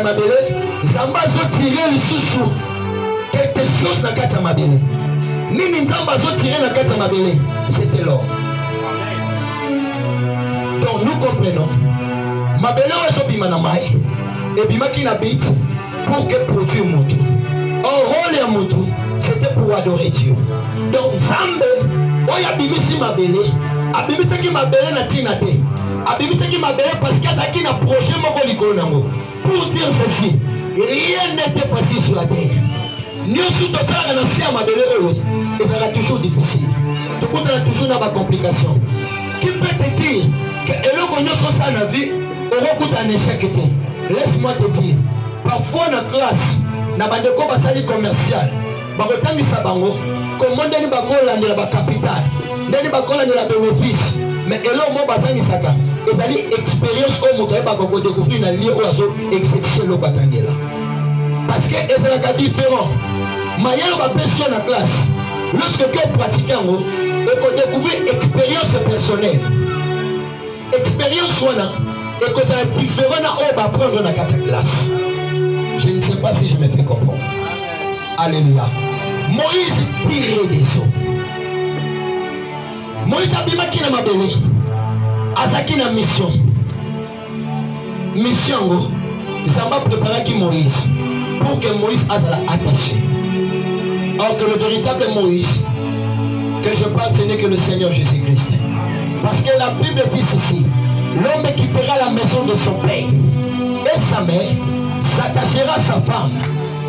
mabele, Zamba zo tiré le sous quelque chose na kata mabele. Nini Zamba zo tiré na kata mabele, c'était l'or. Donc nous comprenons. Mabele ozo bima na mai, et bima ki na bit pour que produire mutu. Or rôle ya mutu, c'était pour adorer Dieu. Donc Zambe, oya bimisi mabele, abimisa ki mabele na tina te. Abimisa ki mabele parce que ça qui na projet moko likolo nango. Pour dire ceci, rien n'était facile sur la terre. Nous sommes tous à la nation mabele et ça va toujours difficile. Tout le monde a toujours des complications. Qui peut te dire que le qu'on sur ça na vie, on rencontre un échec. Laisse-moi te dire, parfois dans la classe, na bandeko basali commercial, bakotangisa bango, comment ndeni bakola ndela ba capital, ndeni bakola ndela bénéfice, mais elo mo basangisaka, ezali expérience ko moto ba ko découvrir na lieu où azo exercer le batangela. Parce que ezalaka différent. Mayelo ba personne na classe, lorsque tu pratiques ngo, et qu'on découvrir expérience personnelle. Expérience wana et que ça est différent na o ba prendre na quatre classe. Je ne sais pas si je me fais comprendre. Alléluia. Moïse tire des eaux. Moïse abima ki na mabele. Azaki na mission. Mission go. Zamba préparer qui Moïse pour que Moïse azala attaché. Or que le véritable Moïse que je parle, ce n'est que le Seigneur Jésus-Christ. Parce que la Bible dit ceci: l'homme quittera la maison de son père et sa mère, s'attachera à sa femme,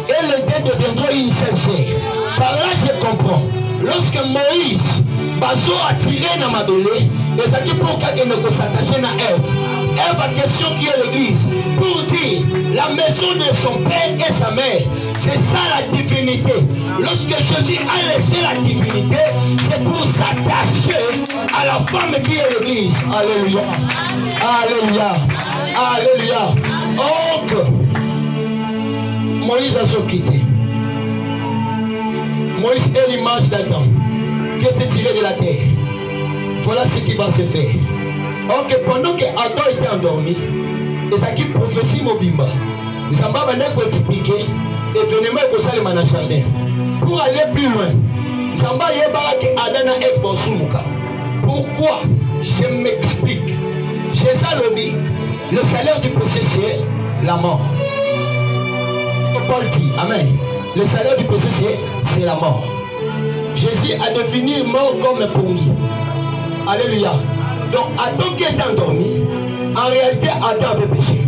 et les deux deviendront une seule chair. Par là, je comprends. Lorsque Moïse bazo a tiré dans ma belée, et ça dit pour qu'elle ne s'attache à Ève. Ève a question qui est l'église. Pour dire la maison de son père et sa mère, c'est ça la divinité. Lorsque Jésus a laissé la divinité, c'est pour s'attacher à la femme qui est l'église. Alléluia. Alléluia. Alléluia. Donc, Moïse a se quitté. Moïse est l'image d'Adam qui était tiré de la terre. Voilà ce qui va se faire. Donc pendant que Adam était endormi, et ça qui prophétie Mobimba, Zamba va nous expliquer l'événement que ça le jardin. Pour aller plus loin, Zamba yeba que Adam a Ève dans Sumuka. Pourquoi? Je m'explique. Jésus lobby, le salaire du péché c'est la mort. Paul dit, amen. Le salaire du péché c'est la mort. Jésus a défini mort comme pungi. Alléluia. Donc Adam qui est endormi, en réalité Adam avait péché.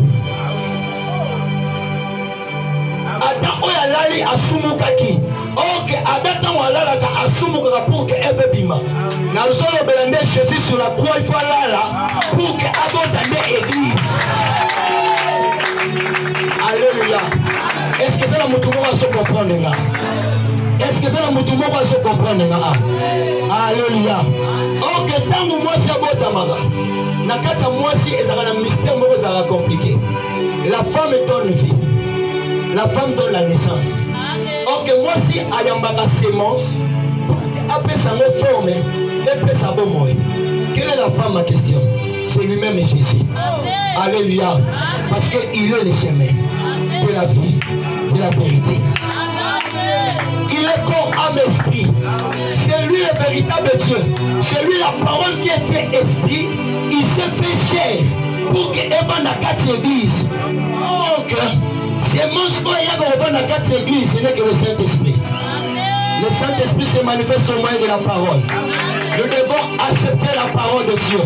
Adam oyalali asumukaki. Or que Adam oyalaka asumuka pour que Ève bima. Na losolo belande Jésus sur la croix il faut là pour que Adam tende église. Alléluia. Est-ce que ça la mutumo va se comprendre là? Est-ce que ça la mutumo va se comprendre là? Alléluia. Or que tant que moi c'est botamara. Nakata moi si ezala mystère moko ça va compliqué. La femme donne vie. La femme donne la naissance. Or que moi si ayambaka sémence après ça me forme et puis ça bon moi. Quelle est la femme ma question? C'est lui-même Jésus. Alléluia. Parce que il est le chemin de la vie, de la vérité. Il est corps, âme, esprit. C'est lui le véritable Dieu. C'est lui la parole qui était esprit. Il s'est fait chair pour que Eva n'a qu'à l'église. Donc, c'est mon choix qu'on va dans quatre églises, ce n'est que le Saint-Esprit. Le Saint-Esprit se manifeste au moyen de la parole. Nous devons accepter la parole de Dieu.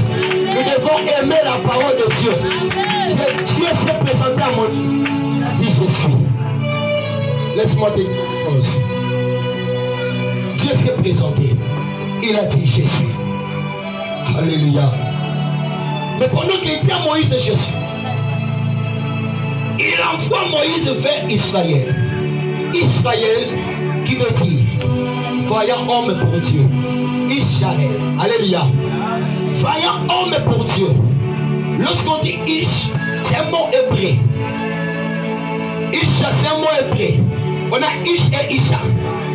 Nous devons aimer la parole de Dieu. Dieu s'est présenté à Moïse. Il a dit je suis. Laisse-moi te dire une chose. Dieu s'est présenté. Il a dit je suis. Alléluia. Mais pendant qu'il dit à Moïse je suis, il envoie Moïse vers Israël. Israël qui veut dire voyant homme pour Dieu. Israël. Alléluia. Voyant homme pour Dieu. Lorsqu'on dit Ish, c'est un mot hébreu. Ish, c'est un mot hébreu. On a Ish et Isha.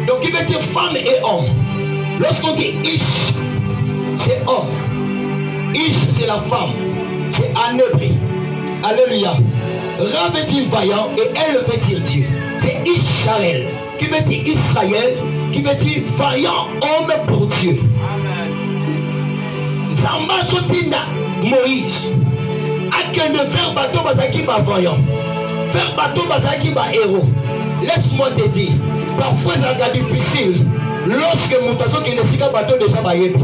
Donc il veut dire femme et homme. Lorsqu'on dit Ish, c'est homme. Ish, c'est la femme. C'est en hébreu. Alléluia. Ra veut dire vaillant et elle veut dire Dieu. C'est Israël qui veut dire Israël, qui veut dire vaillant homme pour Dieu. Zamba sotina Moïse. Akende faire bateau bazaki ba vaillant. Faire bateau bazaki ba héros. Laisse-moi te dire, parfois c'est difficile. Lorsque mon tasso qui ne s'y bateau déjà ba yebi.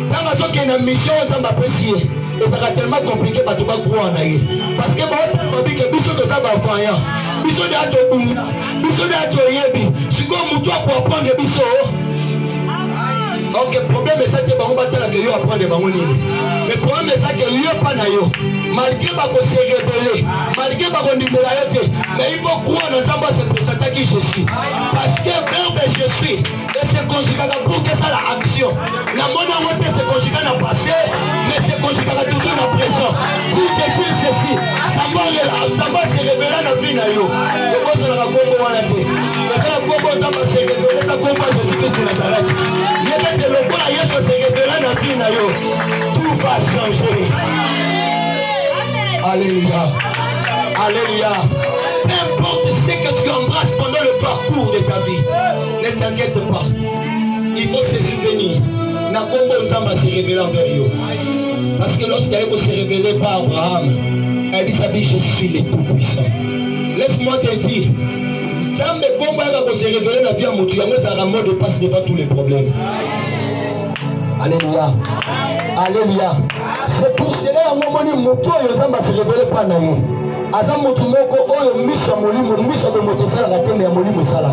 Tant que qui une mission ça m'apprécier. Et ça va tellement compliqué bateau ba croire na ye. Parce que ba babi que biso to ça ba vaillant. Biso de ato bunga. Biso de ato yebi. Siko mutu pour apprendre biso. Donc le problème est ça que bango batala que yo apprendre bango nini. Mais le problème est ça que yo pas na yo. Malgré bako se révéler, malgré bako ndimela yo te, mais il faut croire dans Nzamba se présenter qui je suis. Parce que verbe je suis et se conjugue pour que ça la action. La mona wote se conjugue dans le passé, mais se conjugue toujours dans le présent. Pour te dire ceci, Nzamba se révèle dans la vie na yo. Et moi ça la combo wana te. Mais quand la combo Nzamba se révèle, ça combo Jésus-Christ de Nazareth. Le roi Yesu se révèle dans la vie na yo. Tout va changer. Alléluia. Alléluia. Peu importe ce que tu embrasses pendant le parcours de ta vie, ne t'inquiète pas. Il faut se souvenir. Na kombo Nzamba se révèle envers yo. Parce que lorsqu'il s'est révélé par Abraham, elle dit je suis le Tout-Puissant. Laisse-moi te dire. Nzambe kombo va se révéler dans la vie à Moutou. Yango ça ramène de passer devant tous les problèmes. Alléluia. Alléluia. C'est pour cela à un moment donné, Moutou et Nzamba se révèlent pas naïe. Azam Moutou moko oyo misa molimo misa de motosala la tête ya molimo sala.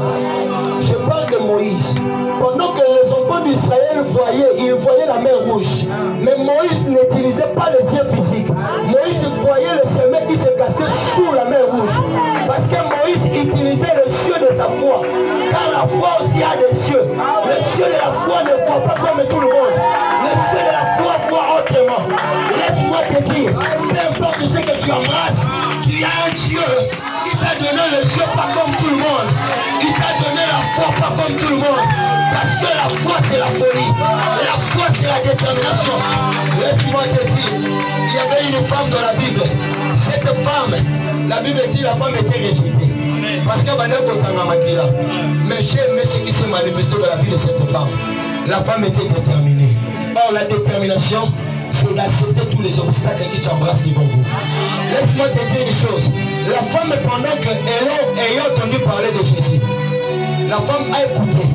Je parle de Moïse. Pendant que les enfants d'Israël voyaient, ils voyaient la mer rouge. Mais Moïse n'utilisait pas les yeux physiques. Moïse voyait le chemin qui se cassait sous la mer rouge. Parce que Moïse utilisait le cieux de sa foi. Car la foi aussi a des cieux. Le cieux de la foi ne voit pas comme tout le monde. Le cieux de la foi voit autrement. Laisse-moi te dire, peu importe ce que tu embrasses, tu as un Dieu qui t'a donné le cieux pas comme tout le monde. Il t'a donné la foi pas comme tout le monde. Parce que la foi c'est la folie. La foi c'est la détermination. Laisse-moi te dire, il y avait une femme dans la Bible. Cette femme, la Bible dit la femme était rejetée. Parce que mais j'ai aimé ce qui s'est manifesté dans la vie de cette femme. La femme était déterminée. Or la détermination, c'est d'accepter tous les obstacles qui s'embrassent devant vous. Laisse-moi te dire une chose. La femme, pendant qu'elle ayant entendu parler de Jésus, la femme a écouté.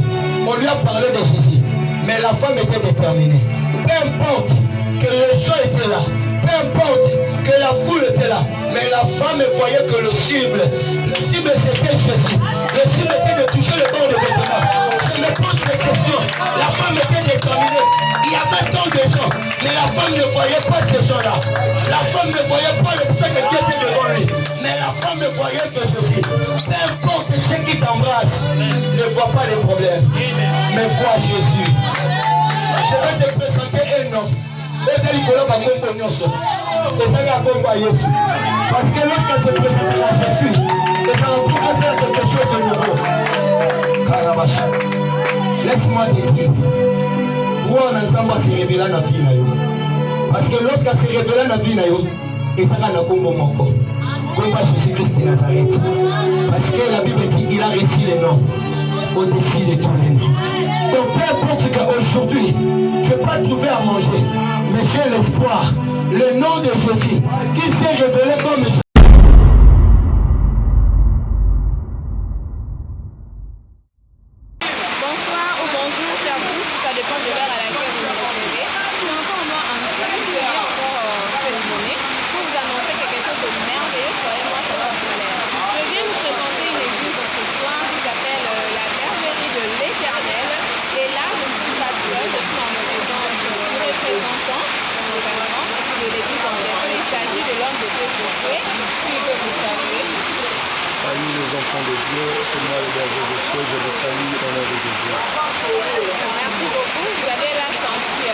On lui a parlé de Jésus. Mais la femme était déterminée. Peu importe que les gens étaient là. Peu importe que la foule était là. Mais la femme voyait que le cible c'était Jésus. Le cible était de toucher le bord de vêtements. Je me pose des questions. La femme était déterminée. Il y avait tant de gens. Mais la femme ne voyait pas ces gens-là. La femme ne voyait pas le obstacle qui était devant lui. Mais la femme voyait que Jésus. Peu importe ce qui t'embrasse, ne vois pas les problèmes. Mais vois Jésus. Je vais te présenter un homme. Parce que lorsqu'elle se présentera à Jésus, elle va faire quelque chose de nouveau. Carabache. Laisse-moi te dire. Pourquoi Nzamba se révèle dans la vie? Parce que lorsqu'elle se révèle dans la vie, elle sera dans le combo moko. Comme Jésus-Christ de Nazareth. Parce que la Bible dit qu'il a reçu les noms au-dessus de tous les noms. Donc peu importe qu'aujourd'hui, je ne vais pas trouver à manger, mais j'ai l'espoir. Le nom de Jésus qui s'est révélé comme Jésus. Bonsoir ou bonjour, chers tous, ça dépend de l'heure à laquelle vous me recevez. C'est encore moi en train de faire encore cette journée pour vous annoncer quelque chose de merveilleux. Croyez-moi, ça va vous plaire. Je viens vous présenter une église ce soir qui s'appelle la Bergerie de l'Éternel. Et là, je suis pas seule, je suis en présence du représentant de l'église en question. Il s'agit de l'homme de Dieu Josué, s'il peut vous saluer. Salut les enfants de Dieu, c'est moi le berger de Dieu, je vous salue au nom de Jésus. Merci beaucoup, vous avez là senti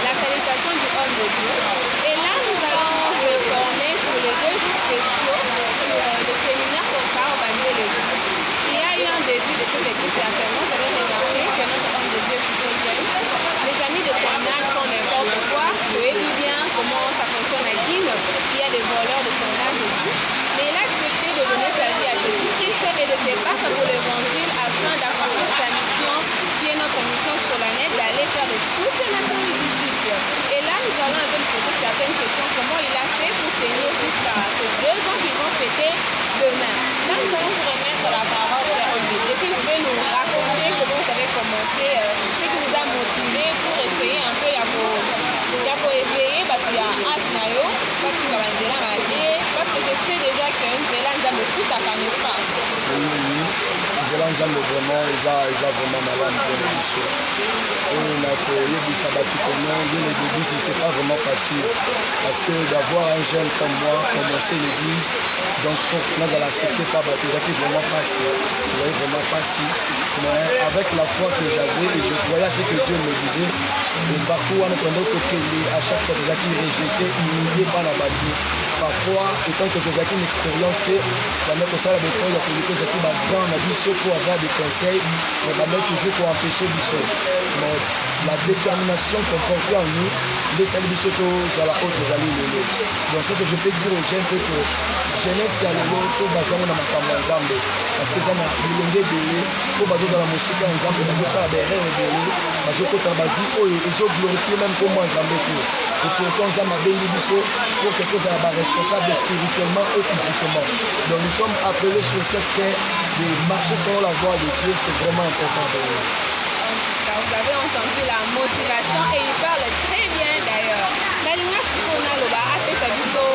la salutation du homme de Dieu. Et là, nous allons vous informer sur les 2 jours spéciaux sur le séminaire qu'on va organiser l'église. Il y a eu un début de cette église, certainement, vous avez remarqué que notre homme de Dieu est plutôt jeune. Les amis de son âge font n'importe quoi, vous voyez bien comment ça fonctionne à Guine. Il y a des voleurs de son âge aussi. Mais là, nzambe vraiment eza vraiment malamu mpona biso oyo na koyebisa bato kono dès le début c'était pas vraiment facile parce que d'avoir un jeune comme moi commencer l'église donc pour nazala accepté par bato ezaki vraiment facile vraiment facile mais avec la foi que j'avais et je croyais à ce que Dieu me disait le parcours wana pendant kokende à chaque fois ezaki rejeté humilié par la bato parfois étant que tozalaki une expérience te banda kosala befort ya koleka ezalaki bagrand na biso pour avoir des conseils mais banda toujours koempêche biso mais la détermination qu'on portait en nous nde esali biso tozala oyo tozali lelo donc ce que je peux dire aux jeunes mpe que jeunesse ya lelo to bazango na makambo ya nzambe parce que eza na bilenge ebele mpo bazozala mosika ya nzambe bazosala baerreur ebele bazokotana bavie oyo ezoglorifie même mpo mwa nzambe te et pourtant nzambe abengi biso pour que tozala baresponsable spirituellement et physiquement donc nous sommes appelés sur cette terre de marcher selon la voie de Dieu c'est vraiment important pour nous. Vous avez entendu la motivation et il parle très bien d'ailleurs. Nalinga Sikona Loba a fait sa vidéo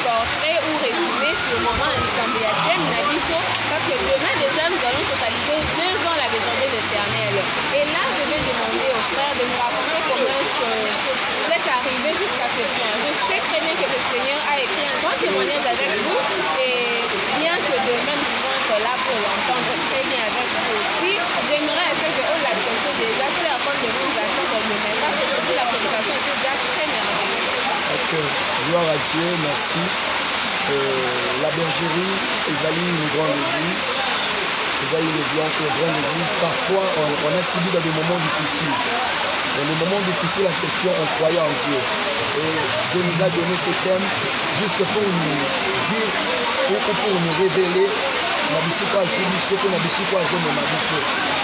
portrait ou résumé sur le moment en candidature Nabiso parce que demain déjà nous allons totaliser 2 ans la Béjandée éternelle. Et là je vais demander aux frères de nous raconter comment est-ce que vous êtes arrivés jusqu'à ce point. Je sais très bien que le Seigneur a écrit un grand témoignage avec vous et bien que demain nous pouvons être là pour l'entendre très bien avec vous aussi, j'aimerais que eux l'acceptent déjà, c'est à quoi de vous attendre demain parce que toute la prédication était déjà très merveilleuse. Ok, gloire à Dieu, merci. La bergerie, ezali une grande église. Ezali une grande église. Parfois, on a subi dans des moments difficiles. Dans des moments difficiles, la question, on croyait en Dieu. Et Dieu nous a donné ce thème juste pour nous dire, pour nous révéler na bisiko azwi biso mpe na bisiko azomema biso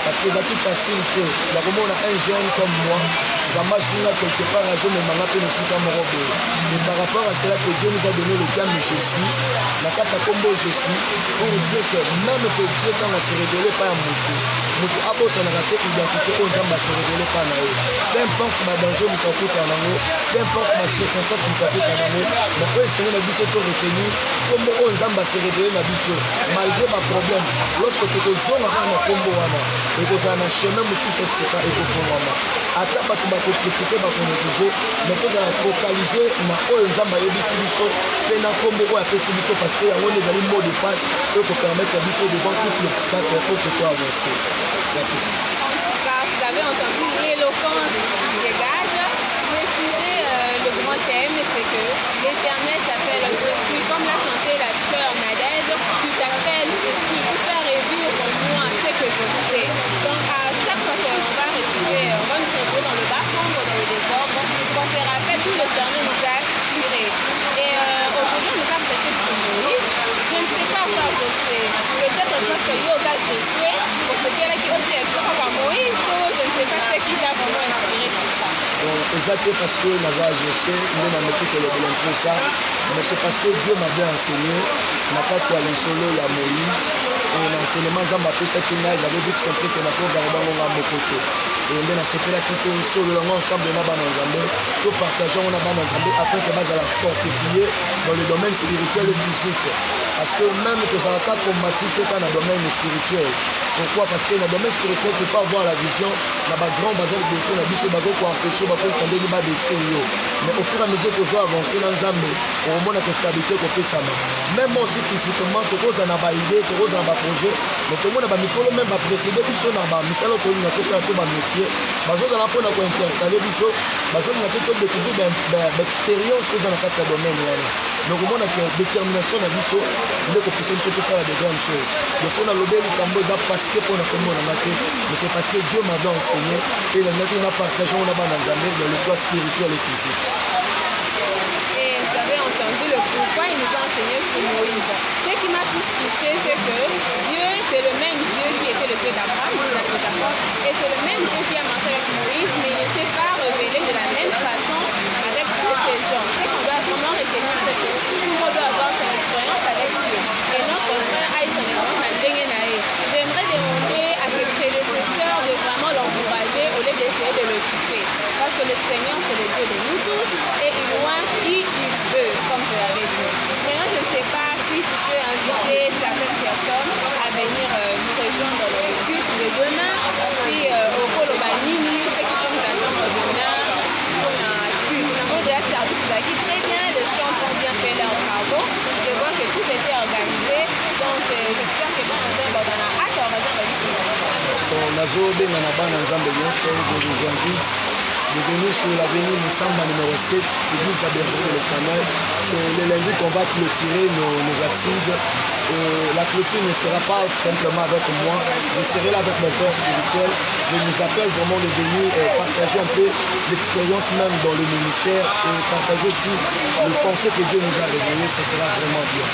parce que ezalaki facile te ya komona un jeune comme moi nzambe azwinga quelque part azomemanga mpe na esika moko boye mais par rapport à cela que Dieu nous a donné le terme je suis na kati ya kombo je suis pour dire que même que Dieu ntango ase révélé pa ya motu abosanaka te identité oyo nzambe ase révélé pa na ye peu importe badanger moto akutana nango peu importe bacirconstance moto akutana nango mais oyo esenge na biso to retenir kombo oyo nzambe ase révélé na biso malgré baproblème lorsque tokozonga kaka na kombo wana ekozala na chemin mosusu esika ekofungwama ata bato bakokritike bakonéglige mais tozala focalize na oyo nzambe ayebisi biso mpe na kombo oyo apesi biso parce que yango nde ezali mot de passe oyo kopermettre biso devant tout l'obstacle pour que to avancer c'est possible. Car vous avez entendu l'éloquence qui dégage. Le sujet, le grand thème, c'est que l'Éternel s'appelle Je suis, comme l'a chanté la sœur Nadège, tu t'appelles Je suis, pour faire revivre en moi ce que je sais. Donc à chaque fois qu'on va retrouver, on va nous retrouver dans le bas-fond, dans le désordre, qu'on se rappelle tout l'Éternel nous a tirés. Et aujourd'hui, on nous a prêché sur Moïse. Je ne sais pas faire je sais. Peut-être parce que Yoga je suis, pour ce qui est là qui est par Moïse, je ne sais pas ce qui t'a vraiment inspiré sur ça. Bon, exactement parce que Naza je sais, nous n'avons pas que le ça, mais c'est parce que Dieu m'avait enseigné, ma carte à l'isolo, il y a Moïse, et l'enseignement Zamba fait cette image, j'avais vite compris que n'a pas gardé mon côté. Et on a séparé la plutôt solo ensemble dans la Zambé, tout partageons la bande Zambé afin que base à la fortifier dans le domaine spirituel et physique. Parce que même que ça va pas combattre dans le domaine spirituel. Pourquoi? Parce que dans le domaine spirituel, tu peux avoir la vision, dans le grand bazar de Dieu, la vision, pour empêcher, pour tomber, pour détruire. Mais au fur et à mesure que tu vas avancer dans le Zambé, au moment de la stabilité, qu'on peut s'amener. Même moi aussi, physiquement, tu peux avoir une idée, tu peux avoir un projet, mais tout le monde a mis même à précéder, puis on a mis ça, tu as tout un métier. Parce que tu as pour intercaler, parce que tu as découvrir l'expérience que tu as dans ce domaine. Donc, au moins, la détermination dans la vie, mais qu'on puisse se faire de grandes choses. Donc, si on a l'obé, parce que pour mais c'est parce que Dieu m'avait enseigné et il a partagé dans le plan spirituel et physique. Et vous avez entendu le pourquoi il nous a enseigné sur Moïse. Ce qui m'a plus touché, c'est que Dieu, c'est le même Dieu qui était le Dieu d'Abraham, et c'est le même Dieu qui a marché avec Moïse, mais il ne s'est pas révélé de la même façon avec tous ces gens. Ce qu'on doit vraiment retenir, c'est que tout le monde doit avoir son expérience avec Dieu. Et notre frère a eu son expérience à Dengenae. J'aimerais demander à ses prédécesseurs de vraiment l'encourager au lieu d'essayer de le couper. Parce que le Seigneur, c'est le Dieu de nous tous et il voit qui il veut, comme je l'avais dit. Maintenant, je ne sais pas si tu peux inviter certaines personnes nazobenga na bana nzambe nyonso, je vous invite de venir sur l'avenue Moussamba numéro 7, église la Bergerie de l'Éternel. C'est le lundi qu'on va clôturer nos assises. La clôture ne sera pas simplement avec moi, je serai là avec mon père spirituel. Je nous appelle vraiment de venir partager un peu l'expérience même dans le ministère et partager aussi le pensée que Dieu nous a révélé. Ça sera vraiment bien.